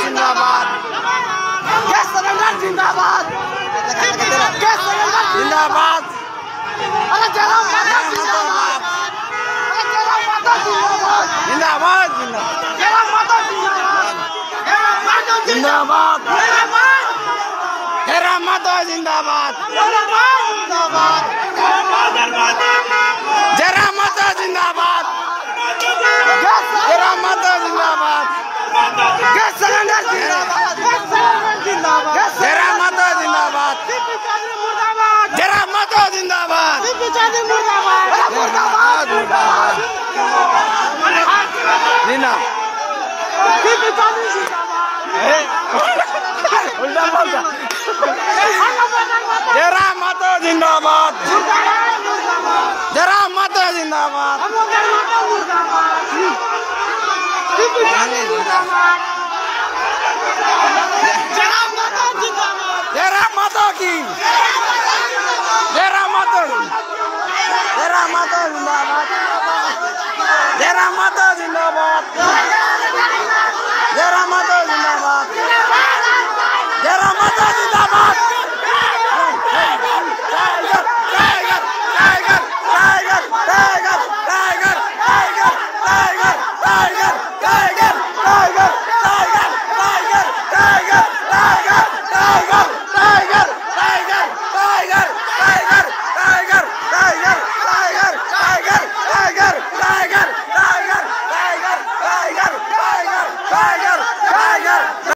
जिंदाबाद gas cylinder जिंदाबाद gas cylinder जिंदाबाद अरे जरा माता जिंदाबाद अरे जरा माता जिंदाबाद जिंदाबाद जरा माता जिंदाबाद जरा माता जिंदाबाद जरा माता जिंदाबाद जरा माता जिंदाबाद गैस सिलेंडर जिंदाबाद जरा माता जिंदाबाद जरा माता जिंदाबाद उल्टा बोलता जरा माता जिंदाबाद जरा माता जिंदाबाद जरा माता की जरा माता जरा माता जिंदाबाद जरा माता जिंदाबाद जरा माता जिंदाबाद जरा माता जिंदाबाद